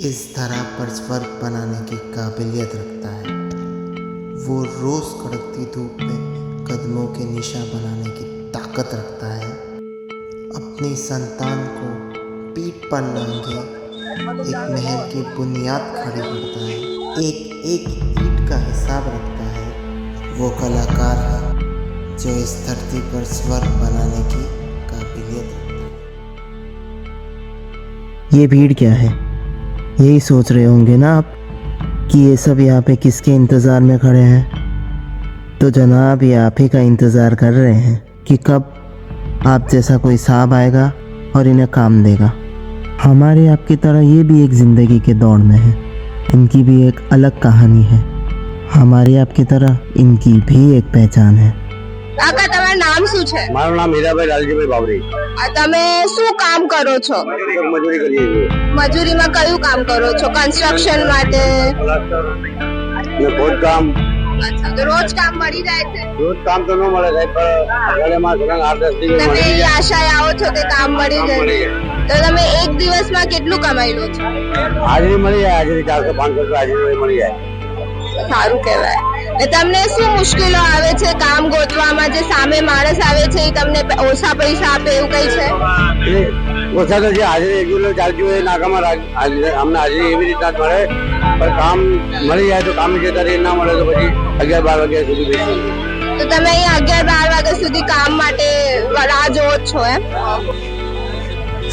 इस धरा पर स्वर्ग बनाने की काबिलियत रखता है। वो रोज कड़कती धूप में कदमों के निशान बनाने की ताकत रखता है। अपनी संतान को पीठ पर लांघे एक महल की बुनियाद खड़ी करता है। एक एक ईंट का हिसाब रखता है। वो कलाकार है जो इस धरती पर स्वर्ग बनाने की काबिलियत रखता है। ये भीड़ क्या है? यही सोच रहे होंगे ना आप कि ये सब यहाँ पे किसके इंतज़ार में खड़े हैं। तो जनाब ये आप ही का इंतज़ार कर रहे हैं कि कब आप जैसा कोई साहब आएगा और इन्हें काम देगा। हमारे आपकी तरह ये भी एक ज़िंदगी के दौड़ में है। इनकी भी एक अलग कहानी है। हमारी आपकी तरह इनकी भी एक पहचान है। કાકા તમારું નામ શું છે? મારું નામ હીરાભાઈ લાલજીભાઈ બાવરી. તમે શું કામ કરો છો? મજૂરી કરીએ છીએ. મજૂરીમાં કયું કામ કરો છો? કન્સ્ટ્રક્શન માટે? ને ખોદકામ. અચ્છા, તો રોજ કામ મળી જાય છે? રોજ કામ તો ન મળે સાહેબ, પણ અઠવાડિયામાં સળંગ 8-10 દિવસ તમે મળી એ જાય. આશાએ આવો છો કે કામ મળી જાય? તો તમે એક દિવસમાં કેટલું કમાઈ લો છો? હાજરી મળી જાય, હાજરી 400-500 હાજરી મળી જાય. સારું કહેવાય. ને તમને શું મુશ્કેલો આવે છે કામ ગોતવામાં? જે સામે માણસ આવે છે એ તમને ઓછા પૈસા આપે એવું કઈ છે? ઓછા તો જે હાજરી રેગ્યુલર ચાલતી હોય નાકામાં અમને હાજરી એવી રીતના જ મળે, પણ કામ મળી જાય તો કામ જતા રહી, ના મળે તો પછી 11-12 વાગ્યા સુધી બેસીએ. તો તમે અહીંયા 11-12 વાગ્યા સુધી કામ માટે રાહ જોવો જ છો એમ?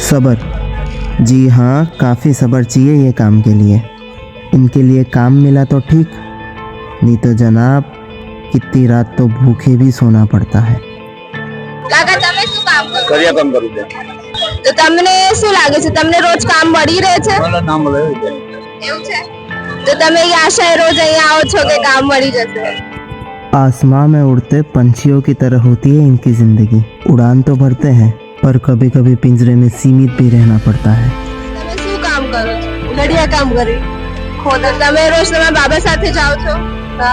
सब्र, जी हाँ, काफ़ी सब्र चाहिए ये काम के लिए। इनके लिए काम मिला तो ठीक, नहीं तो जनाब कितनी रात तो भूखे भी सोना पड़ता है। કાકા તમે શું કામ કરો? કરિયા કામ કરું છું. તો તમને શું લાગે છે તમને રોજ કામ મળી રહે છે? મને ના મળે એવું છે? તો તમે એ આશાએ રોજ અહીંયા આવો છો કે કામ મળી જશે? आसमां में उड़ते पंछियों की तरह होती है इनकी ज़िंदगी। उड़ान तो भरते हैं पर कभी कभी पिंजरे में सीमित भी रहना पड़ता है। તમે શું કામ કરો છો? ઘડિયા કામ કરી. ખોદા તમે રોજ તમારા બાબા સાથે જાઓ છો? હા,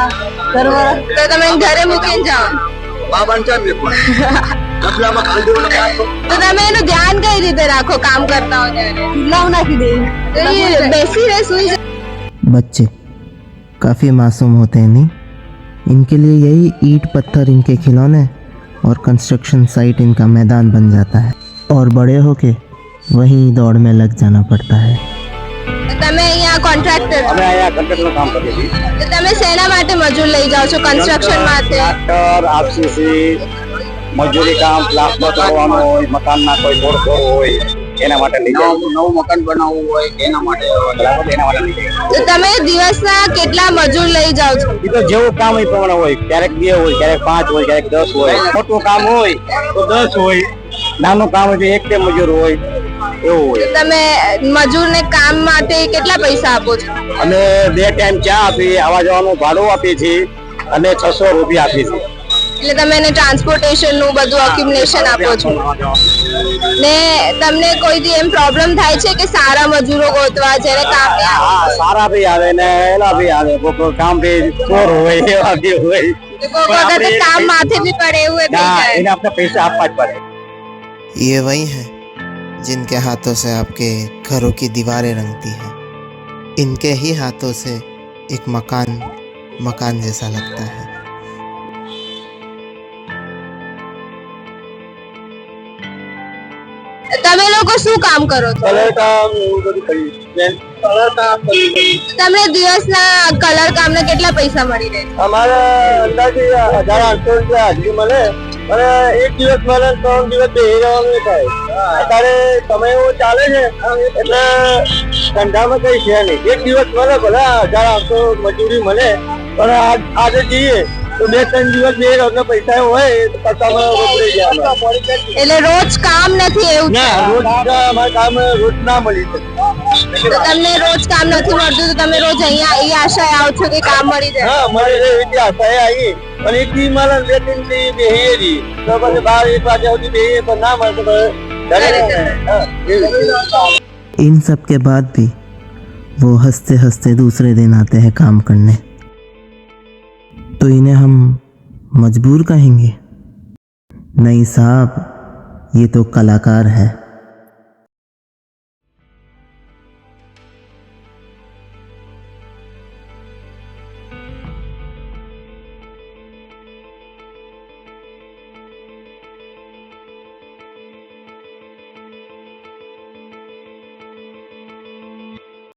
ઘરવાળા. તો તમે ઘરે મૂકીને જાઓ? બાબાને ચાલ મેં કપડામાં ખાલી દેવાનું કામ કરું. તો તમે એનું ધ્યાન કઈ રીતે રાખો કામ કરતા હો ત્યારે? નાવ નાખી દે. તો એ બેસી રહે સુઈ જાય. बच्चे काफ़ी मासूम होते हैं नहीं? इनके लिए यही ईंट पत्थर इनके खिलौने और कंस्ट्रक्शन साइट इनका मैदान बन जाता है और बड़े होके वहीं दौड़ में लग जाना पड़ता है। તમે અહીંયા કોન્ટ્રાક્ટર અમે અહીંયા કન્સ્ટ્રક્શનનું કામ કરીએ છીએ. તો તમે શેના માટે મજૂર લઈ જાઓ છો કન્સ્ટ્રક્શન માટે? ટ્રેક્ટર, આરસીસી, મજૂરી કામ, પ્લાસ્ટર કરવાનું હોય, મકાનના કોઈ તોડફોડ હોય એના માટે લઈ જાય. નવું મકાન બનાવવું હોય એના માટે બરાબર, એના માટે લઈ જાય. તો તમે દિવસના કેટલા મજૂર લઈ જાઓ છો? એ તો જેવું કામ એ પ્રમાણે હોય, ક્યારેક 2 હોય, ક્યારેક 5 હોય, ક્યારેક 10 હોય. મોટું કામ હોય તો 10 હોય, નાનું કામ હોય તો 1 મજૂર હોય, એવું હોય. તો તમે મજૂરને કામ માટે કેટલા પૈસા આપો છો? અને 2 ટાઈમ ચા આપીએ, આવવા જવાનું ભાડું આપીએ છીએ અને 600 રૂપિયા આપીએ છીએ. એટલે તમે એને ટ્રાન્સપોર્ટેશન નું બધું એક્યુમ્યુલેશન આપો છો? ને તમને કોઈ દી એમ પ્રોબ્લેમ થાય છે કે સારા મજૂરો ગોતવા જેને કામ નહીં આવે? હા, સારા ભી આવે ને એલા ભી આવે, કોઈ કામ ભી ચોર હોય, એવા ભી હોય. તો કોઈ વખતે કામ માથે બી પડે એવું થઈ ના, જાય? એને આપણે પૈસા આપવા જ પડે. ये वही हैं जिनके हाथों से आपके घरों की दीवारें रंगती हैं। इनके ही हाथों से एक मकान जैसा लगता है। તમે લોકો શું કામ કરો છો? કલર કામ એવું બધું કરીએ. કલર કામ કરીએ. તમને દિવસના કલર કામને કેટલા પૈસા મળી રહે છે? અમારે અંદાજે 1800 રૂપિયા હાજરી મળે, અને 1 દિવસ મળે 3 દિવસ બેસી રહેવાનું થાય. અત્યારે સમય એવો ચાલે છે એટલે ધંધામાં કઈ છે નહીં. 1 દિવસ મળે, ભલે 1800 મજૂરી મળે, પણ આજે જઈએ તો 2-3 દિવસ બે રોજના પૈસા હોય તો પૈસામાં વપરાઈ જાય. એટલે રોજ કામ નથી એવું છે? ના, રોજ અમારે કામ રોજ ના મળી શકે. તો તમને રોજ કામ નથી મળતું તો તમે રોજ અહીંયા એ આશાએ આવો છો કે કામ મળી જાય? હા, મળી રહે એવી આશાએ આવી, પણ 1 દી મળે 2-3 દી બેસીએ છીએ તો પછી 12-1 વાગ્યા સુધી બેસીએ, પણ ના મળે તો ઘરે इन सब के बाद भी वो हंसते हंसते दूसरे दिन आते हैं काम करने। तो इन्हें हम मजबूर कहेंगे? नहीं साहब, ये तो कलाकार है।